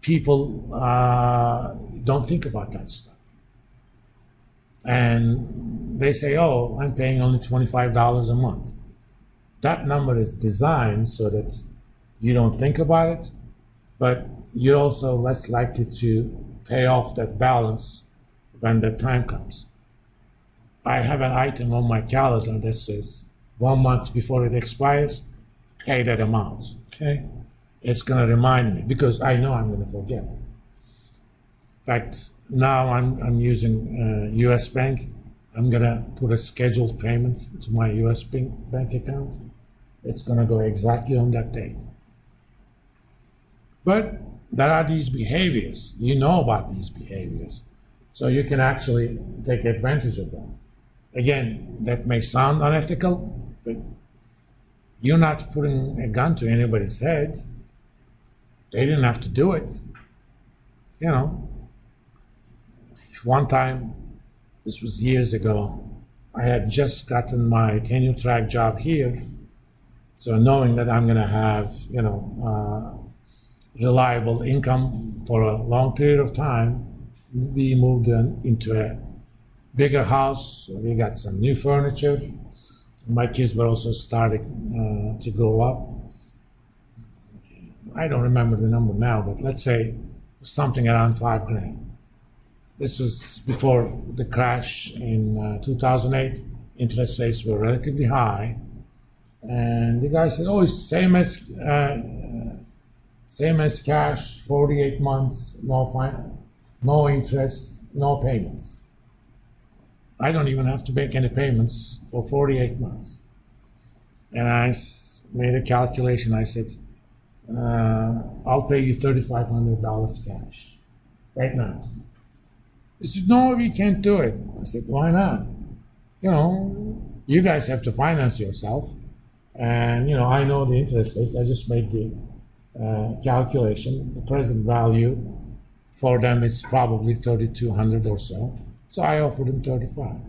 people don't think about that stuff. And they say, oh, I'm paying only $25 a month. That number is designed so that you don't think about it, but you're also less likely to pay off that balance when the time comes. I have an item on my calendar that says 1 month before it expires, pay that amount, okay? It's gonna remind me because I know I'm gonna forget. In fact, now I'm using US Bank. I'm gonna put a scheduled payment to my US bank account. It's gonna go exactly on that date. But there are these behaviors. You know about these behaviors. So you can actually take advantage of them. Again, that may sound unethical, but you're not putting a gun to anybody's head. They didn't have to do it. You know, one time, this was years ago, I had just gotten my tenure track job here. So knowing that I'm gonna have, reliable income for a long period of time, we moved into a bigger house. So we got some new furniture. My kids were also starting to grow up. I don't remember the number now, but let's say something around $5,000. This was before the crash in 2008. Interest rates were relatively high. And the guy said, oh, it's same as cash, 48 months, no interest, no payments. I don't even have to make any payments for 48 months. And I made a calculation. I said, I'll pay you $3,500 cash right now. He said, no, we can't do it. I said, why not? You guys have to finance yourself. And, I know the interest rates. I just made the calculation. The present value for them is probably $3,200 or so. So I offered him $35. He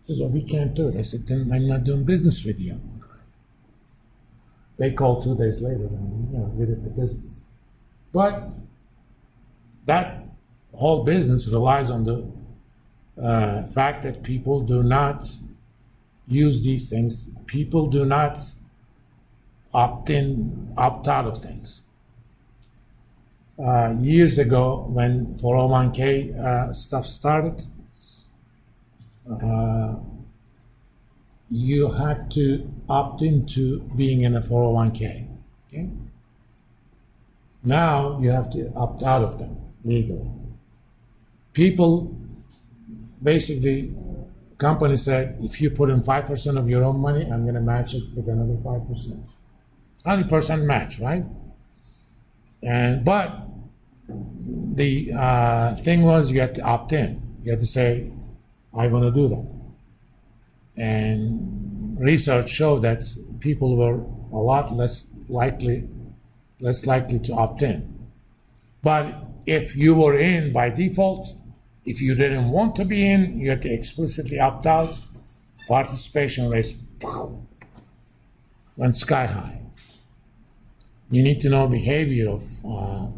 says, well, we can't do it. I said, then I'm not doing business with you. They called 2 days later and, we did the business. But that whole business relies on the fact that people do not use these things. People do not opt out of things. Years ago, when 401k stuff started, you had to opt into being in a 401k. Okay? Now you have to opt out of them legally. People, basically, company said, if you put in 5% of your own money, I'm going to match it with another 5%. 100% match, right? But the thing was, you had to opt in. You had to say, I want to do that. And research showed that people were a lot less likely to opt in. But if you were in by default, if you didn't want to be in, you had to explicitly opt out. Participation rates went sky high. You need to know behavior of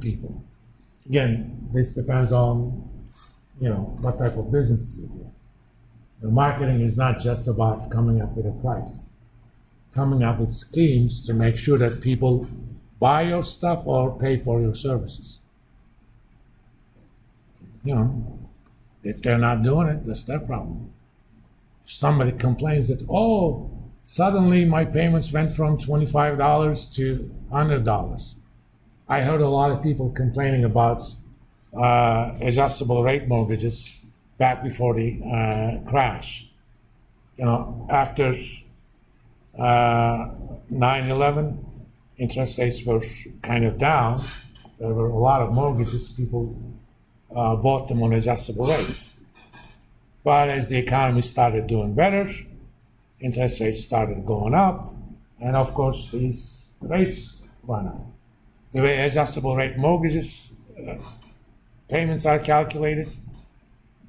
people. Again, this depends on, what type of business you do. The marketing is not just about coming up with a price. Coming up with schemes to make sure that people buy your stuff or pay for your services. If they're not doing it, that's their problem. If somebody complains that, oh, suddenly my payments went from $25 to $100. I heard a lot of people complaining about adjustable rate mortgages back before the crash. After 9/11, interest rates were kind of down. There were a lot of mortgages. People bought them on adjustable rates. But as the economy started doing better, interest rates started going up, and of course these rates went up. The way adjustable rate mortgages payments are calculated,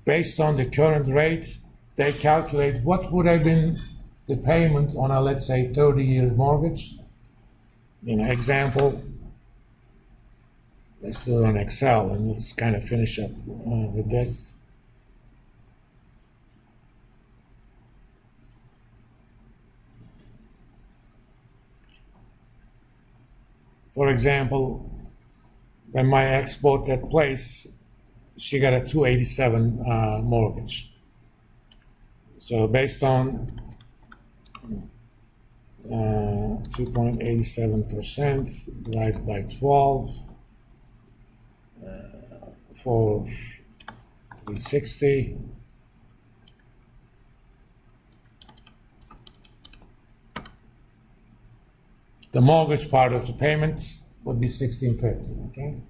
based on the current rate, they calculate what would have been the payment on a, let's say, 30-year mortgage. Example, Let's do it on Excel and let's kind of finish up with this. For example, when my ex bought that place, she got a 287 mortgage. So based on 2.87% divided by 12 for 360. The mortgage part of the payment would be $1,650. Okay.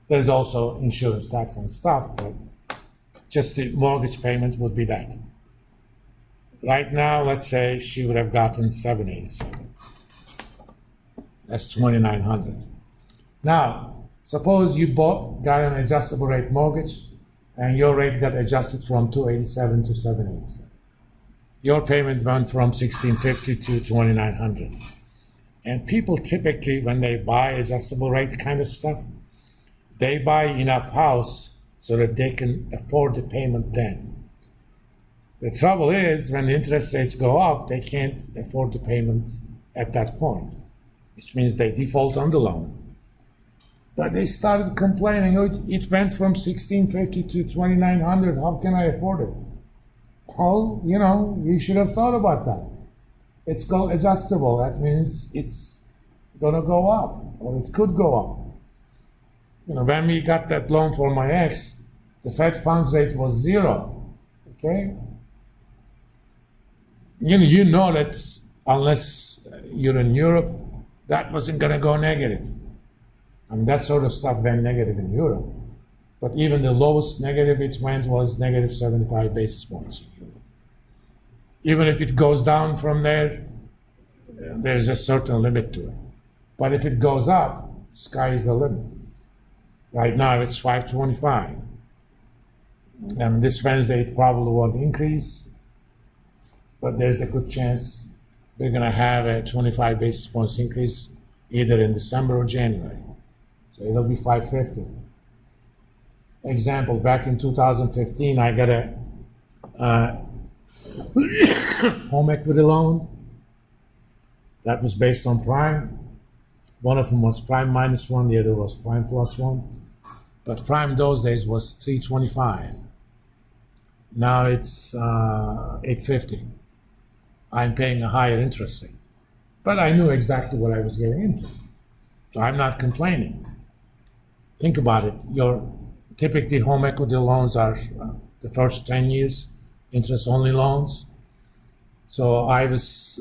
There's also insurance, tax, and stuff, but just the mortgage payment would be that. Right now, let's say she would have gotten $787. That's $2,900. Now, suppose you got an adjustable rate mortgage, and your rate got adjusted from $287 to $787. Your payment went from $1,650 to $2,900. And people typically, when they buy adjustable rate kind of stuff, they buy enough house so that they can afford the payment then. The trouble is, when the interest rates go up, they can't afford the payment at that point, which means they default on the loan. But they started complaining, oh, it went from $1,650 to $2,900, how can I afford it? Well, you should have thought about that. It's called adjustable. That means it's going to go up, or it could go up. When we got that loan for my ex, the Fed funds rate was 0. Okay? You know that unless you're in Europe, that wasn't going to go negative. I mean, that sort of stuff went negative in Europe. But even the lowest negative it went was negative 75 basis points in Europe. Even if it goes down from there, there's a certain limit to it. But if it goes up, sky is the limit. Right now it's 525. And this Wednesday it probably won't increase, but there's a good chance we're going to have a 25 basis points increase either in December or January. So it'll be 550. Example, back in 2015, I got a home equity loan that was based on prime. One of them was prime minus 1, the other was prime plus 1. But prime those days was 325. Now it's 850. I'm paying a higher interest rate. But I knew exactly what I was getting into. So I'm not complaining. Think about it. Your typically home equity loans are the first 10 years, interest-only loans. So I was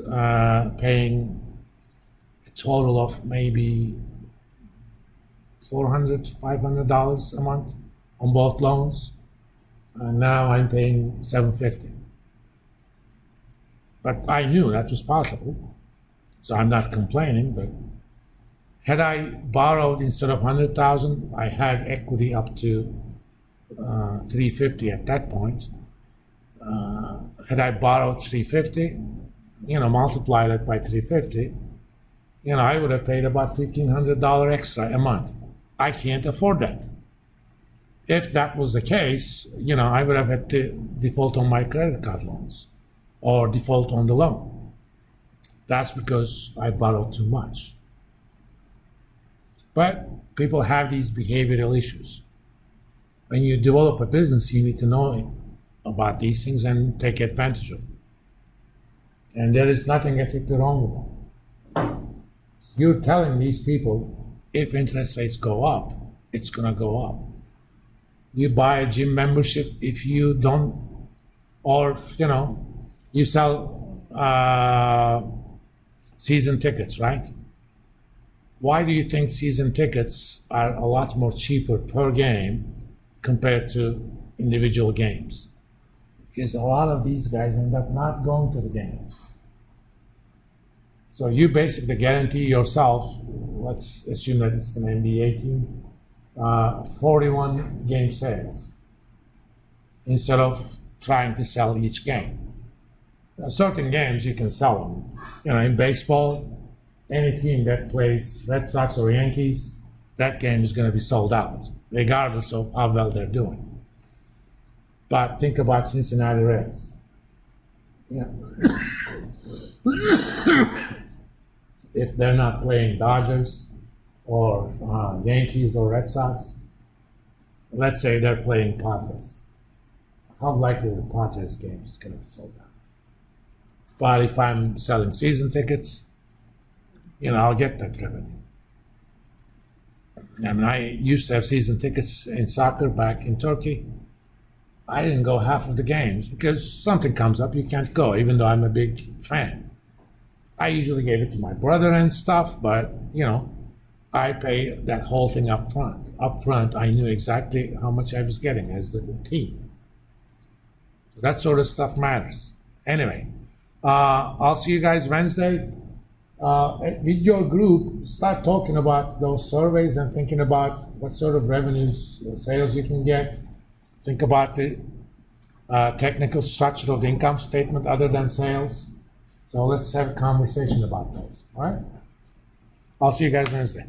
paying a total of maybe $400, $500 a month on both loans. Now I'm paying $750. But I knew that was possible, so I'm not complaining. But had I borrowed instead of $100,000, I had equity up to $350 at that point. Had I borrowed $350, multiply that by $350, I would have paid about $1,500 extra a month. I can't afford that. If that was the case, I would have had to default on my credit card loans or default on the loan. That's because I borrowed too much. But people have these behavioral issues. When you develop a business, you need to know about these things and take advantage of them. And there is nothing ethically wrong with them. You're telling these people, if interest rates go up, it's going to go up. You buy a gym membership if you don't, or, you sell season tickets, right? Why do you think season tickets are a lot more cheaper per game compared to individual games? Because a lot of these guys end up not going to the game. So you basically guarantee yourself, let's assume that it's an NBA team, 41 game sales instead of trying to sell each game. Certain games you can sell them. In baseball, any team that plays Red Sox or Yankees, that game is going to be sold out, regardless of how well they're doing. But think about Cincinnati Reds. Yeah. If they're not playing Dodgers or Yankees or Red Sox, let's say they're playing Padres. How likely the Padres game is going to be sold out? But if I'm selling season tickets, I'll get that revenue. I mean, I used to have season tickets in soccer back in Turkey. I didn't go half of the games because something comes up, you can't go, even though I'm a big fan. I usually gave it to my brother and stuff, but, I pay that whole thing up front. Up front, I knew exactly how much I was getting as the team. So that sort of stuff matters. Anyway, I'll see you guys Wednesday. With your group, start talking about those surveys and thinking about what sort of revenues, sales you can get. Think about the technical structure of the income statement other than sales. So let's have a conversation about those. All right? I'll see you guys Wednesday.